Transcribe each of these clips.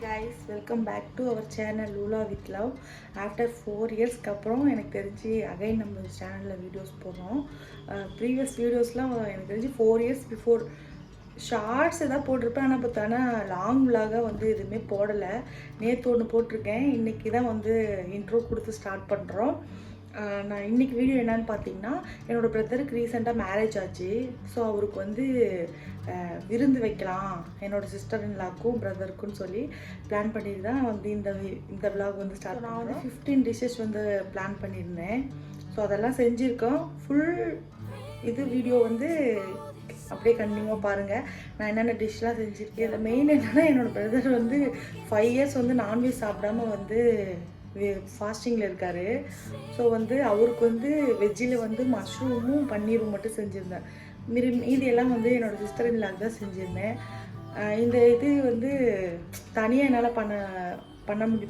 guys, welcome back to our channel Lula with Love. After 4 years அப்புறம் எனக்கு தெரிஞ்சு again நம்ம சேனலில் வீடியோஸ் போடுறோம். ப்ரீவியஸ் வீடியோஸ்லாம் எனக்கு தெரிஞ்சு 4 years பிஃபோர் ஷார்ட்ஸ் எதாவது போட்டிருப்பேன். ஆனால் பார்த்தோன்னா லாங் விலாகாக வந்து எதுவுமே போடலை. நேற்று ஒன்று போட்டிருக்கேன். இன்றைக்கி தான் வந்து இன்ட்ரோ கொடுத்து ஸ்டார்ட் பண்ணுறோம். நான் இன்றைக்கி வீடியோ என்னன்னு பார்த்தீங்கன்னா, என்னோடய பிரதருக்கு ரீசெண்டாக மேரேஜ் ஆச்சு. ஸோ அவருக்கு வந்து விருந்து வைக்கலாம் என்னோடய சிஸ்டர் இன்லாக்கும் பிரதருக்குன்னு சொல்லி பிளான் பண்ணிட்டு தான் வந்து இந்த விலாக் வந்து ஸ்டார்ட். நான் வந்து 15 டிஷ்ஷஸ் வந்து பிளான் பண்ணியிருந்தேன். ஸோ அதெல்லாம் செஞ்சுருக்கோம். ஃபுல் இது வீடியோ வந்து அப்படியே கண்டினியூவாக பாருங்கள். நான் என்னென்ன டிஷ்லாம் செஞ்சுருக்கேன். இதில் மெயின் என்னென்னா, என்னோடய பிரதர் வந்து 5 years வந்து நான்வெஜ் சாப்பிடாமல் வந்து ஃபாஸ்டிங்கில் இருக்கார். ஸோ வந்து அவருக்கு வந்து வெஜ்ஜில் வந்து மஷ்ரூமும் பன்னீரும் மட்டும் செஞ்சுருந்தேன். மீதியெல்லாம் வந்து என்னோடய சிஸ்டர் இன்லாக்கு தான் செஞ்சுருந்தேன். இந்த இது வந்து தனியாக என்னால்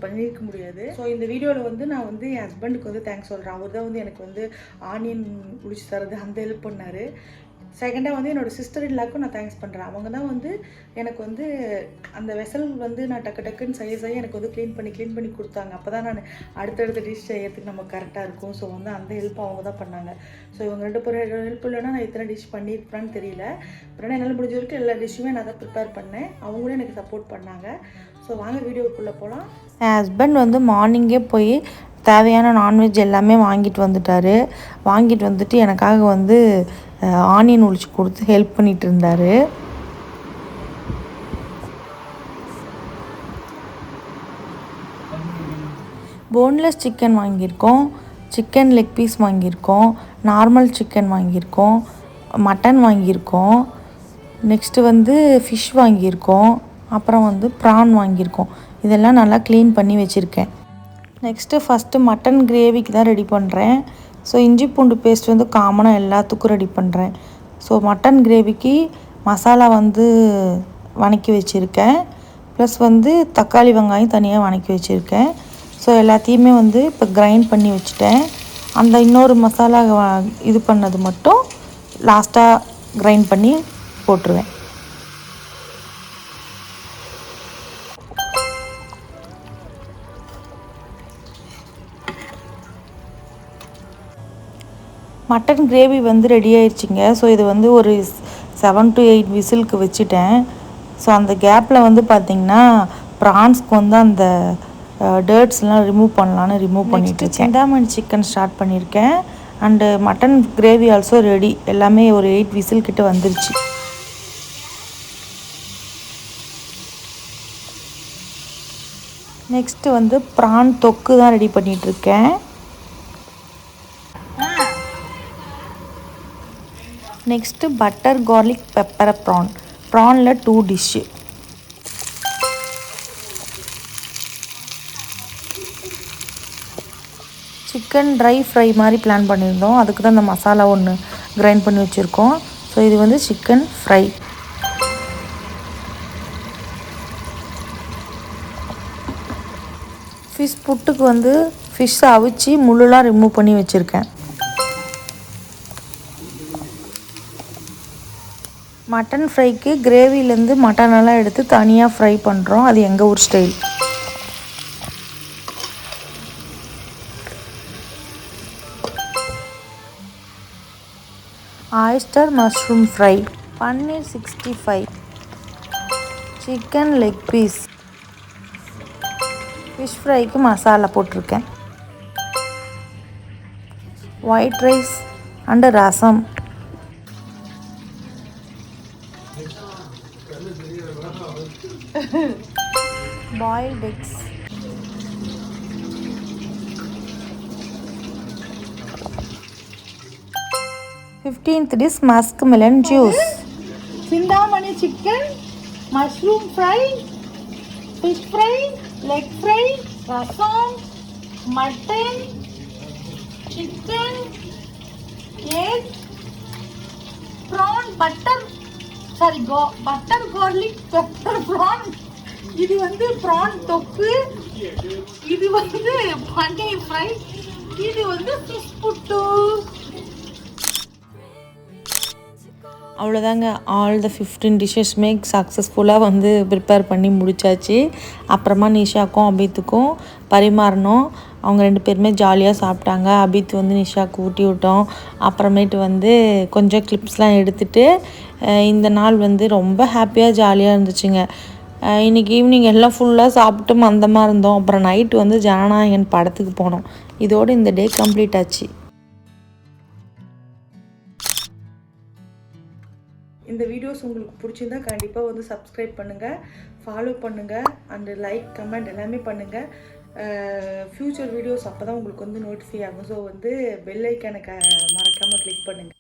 பண்ணியிருக்க முடியாது. ஸோ இந்த வீடியோவில் வந்து நான் வந்து என் ஹஸ்பண்டுக்கு வந்து தேங்க்ஸ் சொல்கிறேன். அவர் தான் வந்து எனக்கு வந்து ஆனியன் உளிச்சு தரது அந்த ஹெல்ப் பண்ணார். செகண்டாக வந்து என்னோடய சிஸ்டர் இன்லாக்கும் நான் தேங்க்ஸ் பண்ணுறேன். அவங்க தான் வந்து எனக்கு வந்து அந்த வெசல் வந்து நான் டக்குன்னு செய்ய எனக்கு வந்து க்ளீன் பண்ணி கொடுத்தாங்க. அப்போ தான் நான் அடுத்தடுத்த டிஷ் செய்யறதுக்கு நமக்கு கரெக்டாக இருக்கும். ஸோ வந்து அந்த ஹெல்ப் அவங்க தான் பண்ணாங்க. ஸோ இவங்க 2 பேரும் ஹெல்ப் இல்லைன்னா நான் எத்தனை டிஷ் பண்ணியிருப்பேன்னு தெரியல. அப்புறம் என்னால் முடிஞ்ச வரைக்கும் எல்லா டிஷ்ஷுமே நான் தான் ப்ரிப்பேர் பண்ணேன். அவங்களும் எனக்கு சப்போர்ட் பண்ணாங்க. ஸோ வாங்க வீடியோக்குள்ளே போகலாம். என் ஹஸ்பண்ட் வந்து மார்னிங்கே போய் தேவையான நான்வெஜ் எல்லாமே வாங்கிட்டு வந்துட்டு எனக்காக வந்து ஆனியன் உளிச்சு கொடுத்து ஹெல்ப் பண்ணிகிட்டு இருந்தார். போன்லெஸ் சிக்கன் வாங்கியிருக்கோம், சிக்கன் லெக் பீஸ் வாங்கியிருக்கோம், நார்மல் சிக்கன் வாங்கியிருக்கோம், மட்டன் வாங்கியிருக்கோம், நெக்ஸ்ட்டு வந்து ஃபிஷ் வாங்கியிருக்கோம், அப்புறம் வந்து ப்ரான் வாங்கியிருக்கோம். இதெல்லாம் நல்லா க்ளீன் பண்ணி வச்சுருக்கேன். நெக்ஸ்ட்டு ஃபஸ்ட்டு மட்டன் கிரேவிக்கு தான் ரெடி பண்ணுறேன். ஸோ இஞ்சி பூண்டு பேஸ்ட் வந்து காமனாக எல்லாத்துக்கும் ரெடி பண்ணுறேன். ஸோ மட்டன் கிரேவிக்கு மசாலா வந்து வதக்கி வச்சுருக்கேன். ப்ளஸ் வந்து தக்காளி வெங்காயம் தனியாக வதக்கி வச்சுருக்கேன். ஸோ எல்லாத்தையுமே வந்து இப்போ கிரைண்ட் பண்ணி வச்சுட்டேன். அந்த இன்னொரு மசாலா இது பண்ணது மட்டும் லாஸ்ட்டாக கிரைண்ட் பண்ணி போட்டுருவேன். மட்டன் கிரேவி வந்து ரெடி ஆயிடுச்சிங்க. ஸோ இது வந்து ஒரு 7 to 8 விசிலுக்கு வச்சுட்டேன். ஸோ அந்த கேப்பில் வந்து பார்த்திங்கன்னா ப்ரான்ஸ்க்கு வந்து அந்த டர்ட்ஸ்லாம் ரிமூவ் பண்ணிட்டு சிந்தாமணி சிக்கன் ஸ்டார்ட் பண்ணியிருக்கேன். And mutton gravy also ready. எல்லாமே ஒரு 8 விசில் கிட்ட வந்துருச்சு. நெக்ஸ்ட்டு வந்து ப்ரான் தொக்கு தான் ரெடி பண்ணிகிட்ருக்கேன். நெக்ஸ்ட்டு பட்டர் கார்லிக் பெப்பர் ப்ரானில் 2 டிஷ்ஷு. சிக்கன் ட்ரை ஃப்ரை மாதிரி பிளான் பண்ணியிருந்தோம். அதுக்கு தான் இந்த மசாலா ஒன்று கிரைண்ட் பண்ணி வச்சுருக்கோம். ஸோ இது வந்து சிக்கன் ஃப்ரை. ஃபிஷ் புட்டுக்கு வந்து ஃபிஷ்ஷை அவிச்சு முள்ளுலாம் ரிமூவ் பண்ணி வச்சுருக்கேன். மட்டன் ஃப்ரைக்கு கிரேவிலேருந்து மட்டனெல்லாம் எடுத்து தனியாக ஃப்ரை பண்ணுறோம். அது எங்கள் ஊர் style. Oyster mushroom fry, paneer 65, chicken leg piece, fish ஃப்ரைக்கு மசாலா போட்டிருக்கேன், white rice and rasam, boiled eggs, fifteenth dish musk melon juice. Chintamani chicken, mushroom fry, fish fry, leg fry, rasam, mutton, chicken, egg, prawn, butter garlic pepper prawn. இது வந்து PRAN தொக்கு, இது வந்து பன்னீர் fry, இது வந்து fish புட்டு. அவ்வளோதாங்க. ஆல் த 15 டிஷ்ஷஸ்மே சக்ஸஸ்ஃபுல்லாக வந்து ப்ரிப்பேர் பண்ணி முடிச்சாச்சு. அப்புறமா நிஷாக்கும் அபித்துக்கும் பரிமாறினோம். அவங்க 2 பேருமே ஜாலியாக சாப்பிட்டாங்க. அபித் வந்து நிஷாவுக்கு ஊட்டி விட்டோம். அப்புறமேட்டு வந்து கொஞ்சம் கிளிப்ஸ்லாம் எடுத்துகிட்டு இந்த நாள் வந்து ரொம்ப ஹாப்பியாக ஜாலியாக இருந்துச்சுங்க. இன்றைக்கி ஈவினிங் எல்லாம் ஃபுல்லாக சாப்பிட்டு மந்தமாக இருந்தோம். அப்புறம் நைட்டு வந்து ஜனநாயகன் படத்துக்கு போனோம். இதோடு இந்த டே கம்ப்ளீட் ஆச்சு. இந்த வீடியோஸ் உங்களுக்கு பிடிச்சிருந்தா கண்டிப்பாக வந்து சப்ஸ்கிரைப் பண்ணுங்கள், ஃபாலோ பண்ணுங்கள், அண்டு லைக் கமெண்ட் எல்லாமே பண்ணுங்கள். ஃப்யூச்சர் வீடியோஸ் அப்போ தான் உங்களுக்கு வந்து நோட்டிஃபை ஆகும். ஸோ வந்து பெல் ஐக்கானை மறக்காமல் கிளிக் பண்ணுங்கள்.